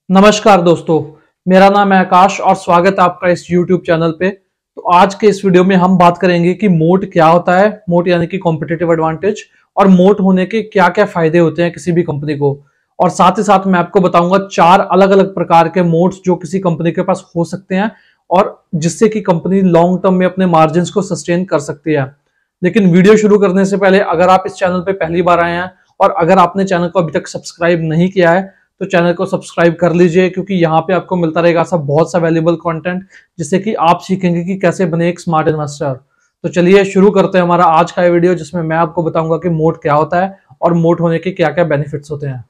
नमस्कार दोस्तों, मेरा नाम है आकाश और स्वागत है आपका इस YouTube चैनल पे। तो आज के इस वीडियो में हम बात करेंगे कि मोट क्या होता है। मोट यानी कि कॉम्पिटिटिव एडवांटेज, और मोट होने के क्या क्या फायदे होते हैं किसी भी कंपनी को। और साथ ही साथ मैं आपको बताऊंगा 4 अलग अलग प्रकार के मोट्स जो किसी कंपनी के पास हो सकते हैं और जिससे कि कंपनी लॉन्ग टर्म में अपने मार्जिन को सस्टेन कर सकती है। लेकिन वीडियो शुरू करने से पहले अगर आप इस चैनल पे पहली बार आए हैं और अगर आपने चैनल को अभी तक सब्सक्राइब नहीं किया है तो चैनल को सब्सक्राइब कर लीजिए, क्योंकि यहाँ पे आपको मिलता रहेगा सब बहुत सा वैल्यूएबल कंटेंट जिससे कि आप सीखेंगे कि कैसे बने एक स्मार्ट इन्वेस्टर। तो चलिए शुरू करते हैं हमारा आज का ये वीडियो, जिसमें मैं आपको बताऊंगा कि मोट क्या होता है और मोट होने के क्या क्या बेनिफिट्स होते हैं।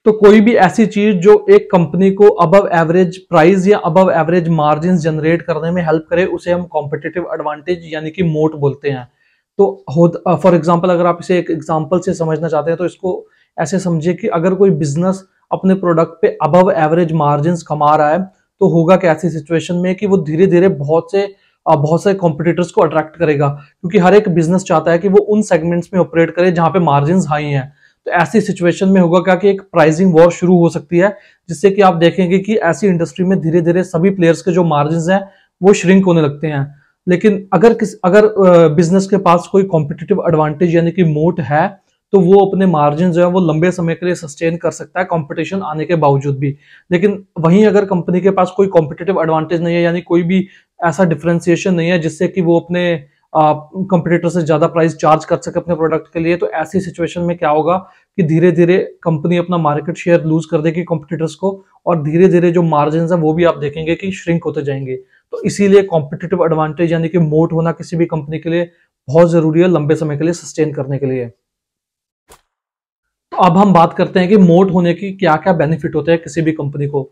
तो कोई भी ऐसी चीज जो एक कंपनी को अबव एवरेज प्राइस या अबव एवरेज मार्जिन जनरेट करने में हेल्प करे उसे हम कॉम्पिटिटिव एडवांटेज यानी कि मोट बोलते हैं। तो फॉर एग्जांपल अगर आप इसे एक एग्जांपल से समझना चाहते हैं तो इसको ऐसे समझिए कि अगर कोई बिजनेस अपने प्रोडक्ट पे अबव एवरेज मार्जिन कमा रहा है तो होगा क्या ऐसी सिचुएशन में कि वो धीरे धीरे बहुत से कॉम्पिटिटर्स को अट्रैक्ट करेगा, क्योंकि हर एक बिजनेस चाहता है कि वो उन सेगमेंट्स में ऑपरेट करे जहां पे मार्जिन हाई हैं। तो ऐसी सिचुएशन में होगा क्या कि एक प्राइसिंग वॉर शुरू हो सकती है, जिससे कि आप देखेंगे कि ऐसी इंडस्ट्री में धीरे धीरे सभी प्लेयर्स के जो मार्जिन हैं वो श्रिंक होने लगते हैं। लेकिन अगर बिजनेस के पास कोई कॉम्पिटिटिव एडवांटेज यानी कि मोट है तो वो अपने मार्जिन जो है वो लंबे समय के लिए सस्टेन कर सकता है कंपटीशन आने के बावजूद भी। लेकिन वहीं अगर कंपनी के पास कोई कॉम्पिटिटिव एडवांटेज नहीं है, यानी कोई भी ऐसा डिफरेंशिएशन नहीं है जिससे कि वो अपने कंपटीटर से ज्यादा प्राइस चार्ज कर सके अपने प्रोडक्ट के लिए, तो ऐसी सिचुएशन में क्या होगा कि धीरे धीरे कंपनी अपना मार्केट शेयर लूज कर देगी कंपटीटर्स को, और धीरे धीरे जो मार्जिन है वो भी आप देखेंगे कि श्रिंक होते जाएंगे। तो इसीलिए कॉम्पिटिटिव एडवांटेज यानी कि मोट होना किसी भी कंपनी के लिए बहुत जरूरी है लंबे समय के लिए सस्टेन करने के लिए। तो अब हम बात करते हैं कि मोट होने की क्या क्या बेनिफिट होते हैं किसी भी कंपनी को।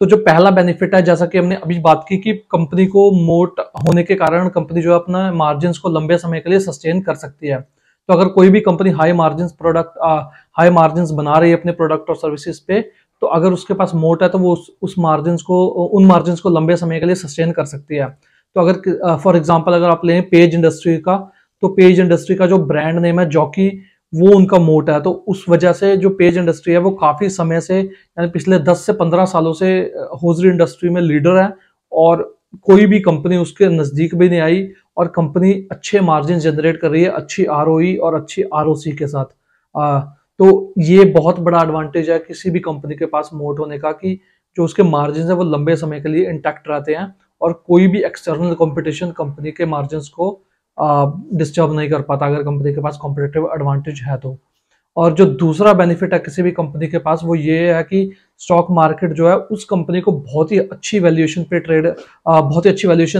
तो जो पहला बेनिफिट है, जैसा कि हमने अभी बात की कि कंपनी को मोट होने के कारण कंपनी जो है अपना मार्जिन को लंबे समय के लिए सस्टेन कर सकती है। तो अगर कोई भी कंपनी हाई मार्जिन बना रही है अपने प्रोडक्ट और सर्विसेज पे, तो अगर उसके पास मोट है तो वो उन मार्जिन को लंबे समय के लिए सस्टेन कर सकती है। तो अगर फॉर एग्जाम्पल अगर आप लें पेज इंडस्ट्री का, तो पेज इंडस्ट्री का जो ब्रांड नेम है जॉकी, वो उनका मोट है। तो उस वजह से जो पेज इंडस्ट्री है वो काफी समय से यानी पिछले 10 से 15 सालों से होजरी इंडस्ट्री में लीडर है, और कोई भी कंपनी उसके नजदीक भी नहीं आई, और कंपनी अच्छे मार्जिन जनरेट कर रही है अच्छी आरओई और अच्छी आरओसी के साथ। तो ये बहुत बड़ा एडवांटेज है किसी भी कंपनी के पास मोट होने का, कि जो उसके मार्जिन है वो लंबे समय के लिए इंटैक्ट रहते हैं और कोई भी एक्सटर्नल कंपटीशन कंपनी के मार्जिन को डिस्टर्ब नहीं कर पाता अगर कंपनी के पास कॉम्पिटिटिव एडवांटेज है तो। और जो दूसरा बेनिफिट है किसी भी कंपनी के पास वो ये है कि स्टॉक मार्केट जो है उस कंपनी को बहुत ही अच्छी वैल्यूएशन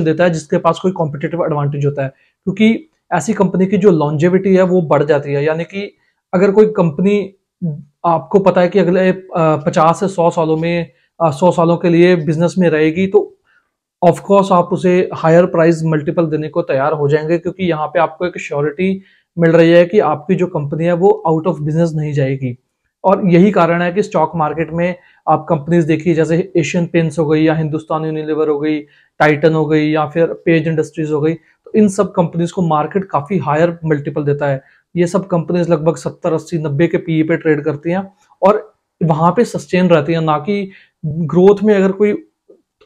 देता है जिसके पास कोई कॉम्पिटिटिव एडवांटेज होता है, क्योंकि ऐसी कंपनी की जो लॉन्जेविटी है वो बढ़ जाती है। यानी कि अगर कोई कंपनी, आपको पता है कि अगले 50 से 100 सालों में 100 सालों के लिए बिजनेस में रहेगी, तो ऑफ कोर्स आप उसे हायर प्राइस मल्टीपल देने को तैयार हो जाएंगे, क्योंकि यहाँ पे आपको एक श्योरिटी मिल रही है कि आपकी जो कंपनी है वो आउट ऑफ बिजनेस नहीं जाएगी। और यही कारण है कि स्टॉक मार्केट में आप कंपनीज देखिए, जैसे एशियन पेंट्स हो गई या हिंदुस्तान यूनिलीवर हो गई, टाइटन हो गई या फिर पेज इंडस्ट्रीज हो गई, तो इन सब कंपनीज को मार्केट काफी हायर मल्टीपल देता है। ये सब कंपनीज लगभग 70, 80, 90 के पीई पे ट्रेड करती हैं और वहां पे सस्टेन रहती है, ना कि ग्रोथ में अगर कोई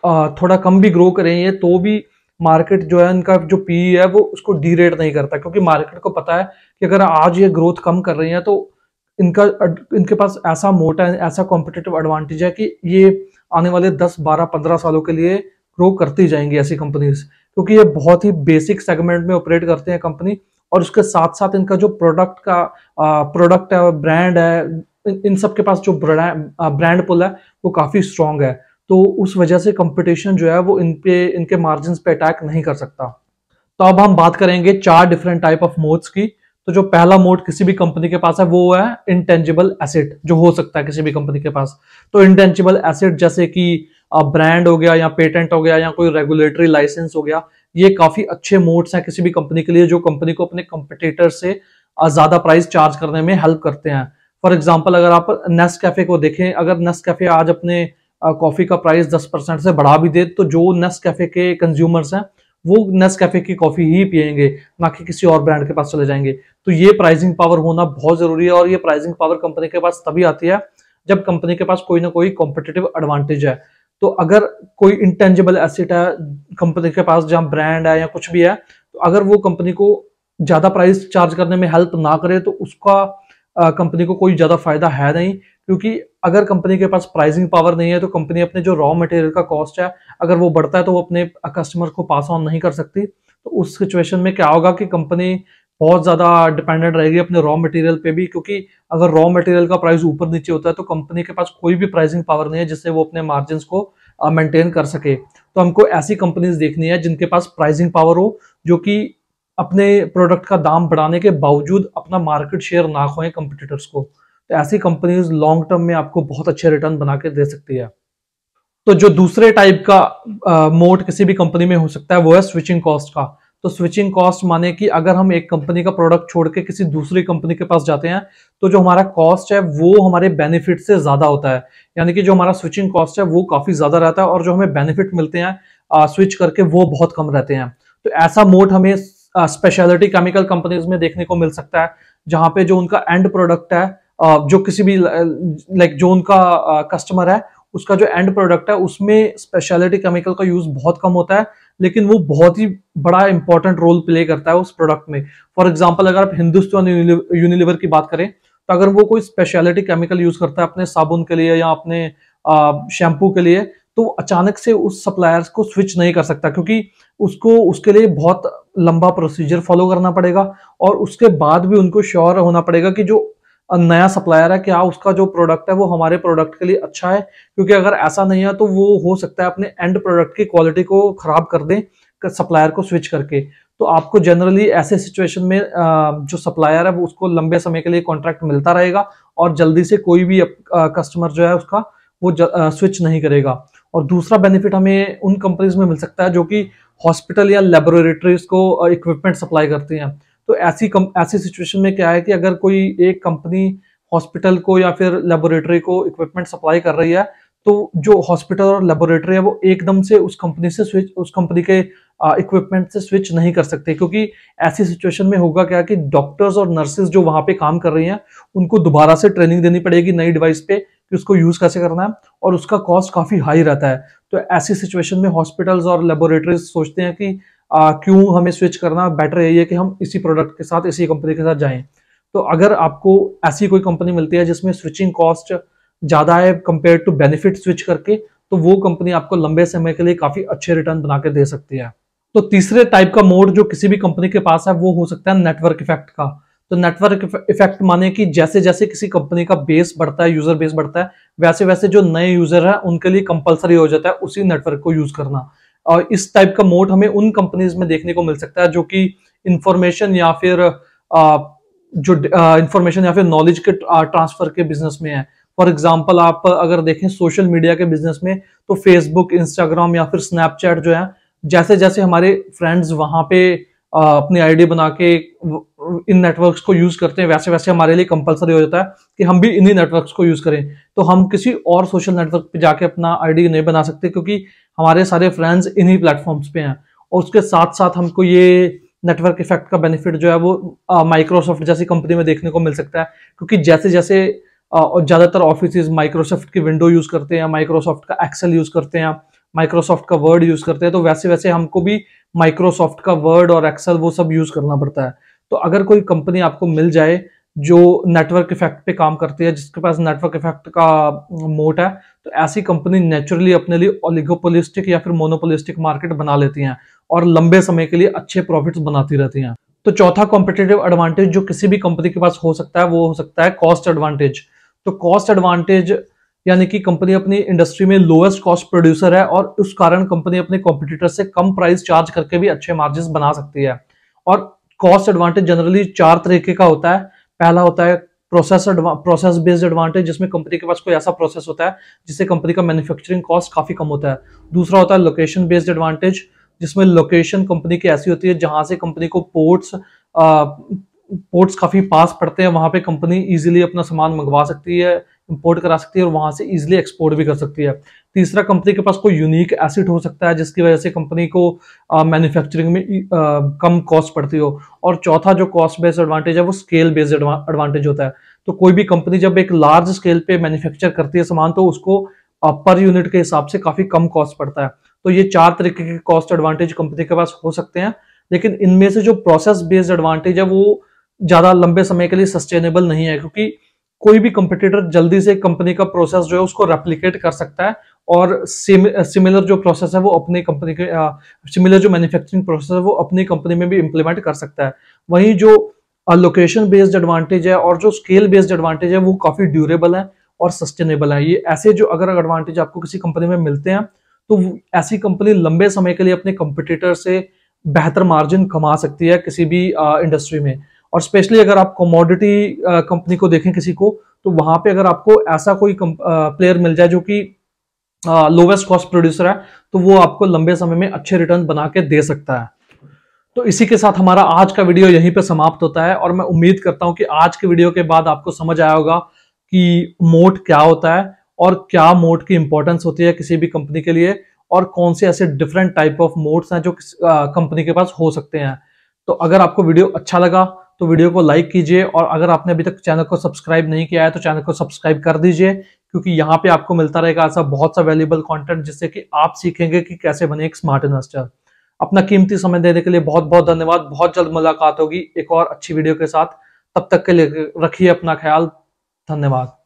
थोड़ा कम भी ग्रो करें ये तो भी मार्केट जो है इनका जो पी है वो उसको डीरेट नहीं करता, क्योंकि मार्केट को पता है कि अगर आज ये ग्रोथ कम कर रही है तो इनके पास ऐसा मोटा ऐसा कॉम्पिटिटिव एडवांटेज है कि ये आने वाले 10, 12, 15 सालों के लिए ग्रो करती जाएंगी ऐसी कंपनीज, क्योंकि ये बहुत ही बेसिक सेगमेंट में ऑपरेट करते हैं कंपनी, और उसके साथ साथ इनका जो प्रोडक्ट है, ब्रांड है, इन सब के पास जो ब्रांड पुल है वो काफी स्ट्रांग है। तो उस वजह से कंपटीशन जो है वो इनके मार्जिन पे अटैक नहीं कर सकता। तो अब हम बात करेंगे 4 डिफरेंट टाइप ऑफ मोड्स की। तो जो पहला मोड किसी भी कंपनी के पास है वो है इंटेंजिबल एसेट, जो हो सकता है किसी भी कंपनी के पास। तो इंटेंजिबल एसेट जैसे कि ब्रांड हो गया या पेटेंट हो गया या कोई रेगुलेटरी लाइसेंस हो गया, ये काफी अच्छे मोड्स हैं किसी भी कंपनी के लिए, जो कंपनी को अपने कंपटीटर से ज्यादा प्राइस चार्ज करने में हेल्प करते हैं। फॉर एग्जाम्पल अगर आप नेस्कैफे को देखें, अगर नेस्कैफे आज अपने कॉफी का प्राइस 10% से बढ़ा भी दे, तो जो नेस्कैफे के कंज्यूमर्स हैं वो नेस्कैफे की कॉफी ही पिएंगे, ना कि किसी और ब्रांड के पास चले जाएंगे। तो ये प्राइसिंग पावर होना बहुत जरूरी है, और ये प्राइसिंग पावर कंपनी के पास तभी आती है जब कंपनी के पास कोई ना कोई कॉम्पिटिटिव एडवांटेज है। तो अगर कोई इंटेंजिबल एसेट है कंपनी के पास, जहां ब्रांड है या कुछ भी है, तो अगर वो कंपनी को ज्यादा प्राइस चार्ज करने में हेल्प ना करे तो उसका कंपनी को कोई ज्यादा फायदा है नहीं। क्योंकि अगर कंपनी के पास प्राइसिंग पावर नहीं है तो कंपनी अपने जो रॉ मटेरियल का कॉस्ट है, अगर वो बढ़ता है तो वो अपने कस्टमर को पास ऑन नहीं कर सकती। तो उस सिचुएशन में क्या होगा कि कंपनी बहुत ज्यादा डिपेंडेंट रहेगी अपने रॉ मटेरियल पे भी, क्योंकि अगर रॉ मटेरियल का प्राइस ऊपर नीचे होता है तो कंपनी के पास कोई भी प्राइसिंग पावर नहीं है जिससे वो अपने मार्जिन को मेंटेन कर सके। तो हमको ऐसी कंपनीज देखनी है जिनके पास प्राइसिंग पावर हो, जो कि अपने प्रोडक्ट का दाम बढ़ाने के बावजूद अपना मार्केट शेयर ना खोए कंपटीटर्स को। तो ऐसी कंपनीज लॉन्ग टर्म में आपको बहुत अच्छे रिटर्न बना के दे सकती है। तो जो दूसरे टाइप का मोड किसी भी कंपनी में हो सकता है वो है स्विचिंग कॉस्ट का। तो स्विचिंग कॉस्ट माने कि अगर हम एक कंपनी का प्रोडक्ट छोड़ के किसी दूसरी कंपनी के पास जाते हैं तो जो हमारा कॉस्ट है वो हमारे बेनिफिट से ज्यादा होता है। यानी कि जो हमारा स्विचिंग कॉस्ट है वो काफी ज्यादा रहता है और जो हमें बेनिफिट मिलते हैं स्विच करके वो बहुत कम रहते हैं। तो ऐसा मोड हमें स्पेशलिटी केमिकल कंपनीज में देखने को मिल सकता है, जहां पे जो उनका एंड प्रोडक्ट है, जो किसी भी लाइक जो उनका कस्टमर है उसका जो एंड प्रोडक्ट है उसमें स्पेशलिटी केमिकल का यूज बहुत कम होता है, लेकिन वो बहुत ही बड़ा इंपॉर्टेंट रोल प्ले करता है उस प्रोडक्ट में। फॉर एग्जांपल अगर आप हिंदुस्तान यूनिलीवर की बात करें तो अगर वो कोई स्पेशलिटी केमिकल यूज करता है अपने साबुन के लिए या अपने शैम्पू के लिए, तो अचानक से उस सप्लायर्स को स्विच नहीं कर सकता, क्योंकि उसको उसके लिए बहुत लंबा प्रोसीजर फॉलो करना पड़ेगा और उसके बाद भी उनको श्योर होना पड़ेगा कि जो नया सप्लायर है क्या उसका जो प्रोडक्ट है वो हमारे प्रोडक्ट के लिए अच्छा है। क्योंकि अगर ऐसा नहीं है तो वो हो सकता है अपने एंड प्रोडक्ट की क्वालिटी को खराब कर दें सप्लायर को स्विच करके। तो आपको जनरली ऐसे सिचुएशन में जो सप्लायर है वो उसको लंबे समय के लिए कॉन्ट्रैक्ट मिलता रहेगा और जल्दी से कोई भी कस्टमर जो है उसका वो स्विच नहीं करेगा। और दूसरा बेनिफिट हमें उन कंपनीज में मिल सकता है जो कि हॉस्पिटल या लेबोरेटरीज को इक्विपमेंट सप्लाई करती हैं। तो ऐसी सिचुएशन में क्या है कि अगर कोई एक कंपनी हॉस्पिटल को या फिर लेबोरेटरी को इक्विपमेंट सप्लाई कर रही है तो जो हॉस्पिटल और लेबोरेटरी है वो एकदम से उस कंपनी के इक्विपमेंट से स्विच नहीं कर सकते, क्योंकि ऐसी सिचुएशन में होगा क्या कि डॉक्टर्स और नर्सेज जो वहां पे काम कर रही हैं उनको दोबारा से ट्रेनिंग देनी पड़ेगी नई डिवाइस पे कि उसको यूज कैसे करना है, और उसका कॉस्ट काफी हाई रहता है। तो ऐसी सिचुएशन में हॉस्पिटल्स और लेबोरेटरीज सोचते हैं कि क्यों हमें स्विच करना, बेटर यही है कि हम इसी प्रोडक्ट के साथ इसी कंपनी के साथ जाएं। तो अगर आपको ऐसी कोई कंपनी मिलती है जिसमें स्विचिंग कॉस्ट ज्यादा है कंपेयर टू बेनिफिट स्विच करके, तो वो कंपनी आपको लंबे समय के लिए काफी अच्छे रिटर्न बना के दे सकती है। तो तीसरे टाइप का मोड जो किसी भी कंपनी के पास है वो हो सकता है नेटवर्क इफेक्ट का। तो नेटवर्क इफेक्ट माने कि जैसे जैसे किसी कंपनी का बेस बढ़ता है, यूजर बेस बढ़ता है, वैसे वैसे जो नए यूजर है उनके लिए कंपलसरी हो जाता है उसी नेटवर्क को यूज करना। और इस टाइप का मोड हमें उन कंपनीज में देखने को मिल सकता है जो कि इंफॉर्मेशन या फिर इंफॉर्मेशन या फिर नॉलेज के ट्रांसफर के बिजनेस में है। फॉर एग्जाम्पल आप अगर देखें सोशल मीडिया के बिजनेस में, तो फेसबुक, इंस्टाग्राम या फिर स्नैपचैट जो है, जैसे जैसे हमारे फ्रेंड्स वहां पे अपनी आईडी बना के इन नेटवर्क्स को यूज करते हैं, वैसे वैसे हमारे लिए कंपलसरी हो जाता है कि हम भी इन्हीं नेटवर्क्स को यूज करें। तो हम किसी और सोशल नेटवर्क पे जाके अपना आईडी नहीं बना सकते, क्योंकि हमारे सारे फ्रेंड्स इन्हीं प्लेटफॉर्म्स पे हैं। और उसके साथ साथ हमको ये नेटवर्क इफेक्ट का बेनिफिट जो है वो माइक्रोसॉफ्ट जैसी कंपनी में देखने को मिल सकता है, क्योंकि जैसे जैसे ज्यादातर ऑफिस माइक्रोसॉफ्ट की विंडो यूज करते हैं, माइक्रोसॉफ्ट का एक्सेल यूज करते हैं, माइक्रोसॉफ्ट का वर्ड यूज करते हैं, तो वैसे वैसे हमको भी माइक्रोसॉफ्ट का वर्ड और एक्सेल वो सब यूज करना पड़ता है। तो अगर कोई कंपनी आपको मिल जाए जो नेटवर्क इफेक्ट पे काम करती है, जिसके पास नेटवर्क इफेक्ट का मोट है, तो ऐसी कंपनी नेचुरली अपने लिए ओलिगोपोलिस्टिक या फिर मोनोपोलिस्टिक मार्केट बना लेती हैं और लंबे समय के लिए अच्छे प्रॉफिट्स बनाती रहती हैं। तो चौथा कॉम्पिटिटिव एडवांटेज जो किसी भी कंपनी के पास हो सकता है वो हो सकता है कॉस्ट एडवांटेज। तो कॉस्ट एडवांटेज यानी कि कंपनी अपनी इंडस्ट्री में लोएस्ट कॉस्ट प्रोड्यूसर है और उस कारण कंपनी अपने कॉम्पिटिटर से कम प्राइस चार्ज करके भी अच्छे मार्जिन बना सकती है। और कॉस्ट एडवांटेज जनरली 4 तरीके का होता है। पहला होता है प्रोसेस बेस्ड एडवांटेज, जिसमें कंपनी के पास कोई ऐसा प्रोसेस होता है जिससे कंपनी का मैन्युफैक्चरिंग कॉस्ट काफी कम होता है। दूसरा होता है लोकेशन बेस्ड एडवांटेज, जिसमें लोकेशन कंपनी की ऐसी होती है जहां से कंपनी को पोर्ट्स काफी पास पड़ते हैं, वहां पे कंपनी इजीली अपना सामान मंगवा सकती है, इंपोर्ट करा सकती है और वहां से इजीली एक्सपोर्ट भी कर सकती है। तीसरा, कंपनी के पास कोई यूनिक एसेट हो सकता है जिसकी वजह से कंपनी को मैन्युफैक्चरिंग में कम कॉस्ट पड़ती हो। और चौथा जो कॉस्ट बेस्ड एडवांटेज है वो स्केल बेस्ड एडवांटेज होता है, तो कोई भी कंपनी जब एक लार्ज स्केल पे मैन्युफैक्चर करती है सामान, तो उसको पर यूनिट के हिसाब से काफी कम कॉस्ट पड़ता है। तो ये 4 तरीके के कॉस्ट एडवांटेज कंपनी के पास हो सकते हैं, लेकिन इनमें से जो प्रोसेस बेस्ड एडवांटेज है वो ज्यादा लंबे समय के लिए सस्टेनेबल नहीं है, क्योंकि कोई भी कंपटीटर जल्दी से कंपनी का प्रोसेस जो है उसको रेप्लिकेट कर सकता है, और सिमिलर जो प्रोसेस है वो अपनी कंपनी के सिमिलर जो मैन्युफैक्चरिंग प्रोसेस है वो अपनी कंपनी में भी इंप्लीमेंट कर सकता है। वहीं जो लोकेशन बेस्ड एडवांटेज है और जो स्केल बेस्ड एडवांटेज है वो काफी ड्यूरेबल है और सस्टेनेबल है। ये ऐसे जो अगर एडवांटेज आपको किसी कंपनी में मिलते हैं, तो ऐसी कंपनी लंबे समय के लिए अपने कंपटीटर से बेहतर मार्जिन कमा सकती है किसी भी इंडस्ट्री में। और स्पेशली अगर आप कमोडिटी कंपनी को देखें किसी को, तो वहां पे अगर आपको ऐसा कोई प्लेयर मिल जाए जो कि लोवेस्ट कॉस्ट प्रोड्यूसर है, तो वो आपको लंबे समय में अच्छे रिटर्न बना के दे सकता है। तो इसी के साथ हमारा आज का वीडियो यहीं पे समाप्त होता है, और मैं उम्मीद करता हूं कि आज के वीडियो के बाद आपको समझ आया होगा कि मोट क्या होता है और क्या मोट की इंपॉर्टेंस होती है किसी भी कंपनी के लिए, और कौन से ऐसे डिफरेंट टाइप ऑफ मोड्स हैं जो कंपनी के पास हो सकते हैं। तो अगर आपको वीडियो अच्छा लगा तो वीडियो को लाइक कीजिए, और अगर आपने अभी तक चैनल को सब्सक्राइब नहीं किया है तो चैनल को सब्सक्राइब कर दीजिए, क्योंकि यहाँ पे आपको मिलता रहेगा ऐसा बहुत सा वैल्यूएबल कंटेंट जिससे कि आप सीखेंगे कि कैसे बने एक स्मार्ट इन्वेस्टर। अपना कीमती समय देने के लिए बहुत बहुत धन्यवाद। बहुत जल्द मुलाकात होगी एक और अच्छी वीडियो के साथ। तब तक के लिए रखिए अपना ख्याल। धन्यवाद।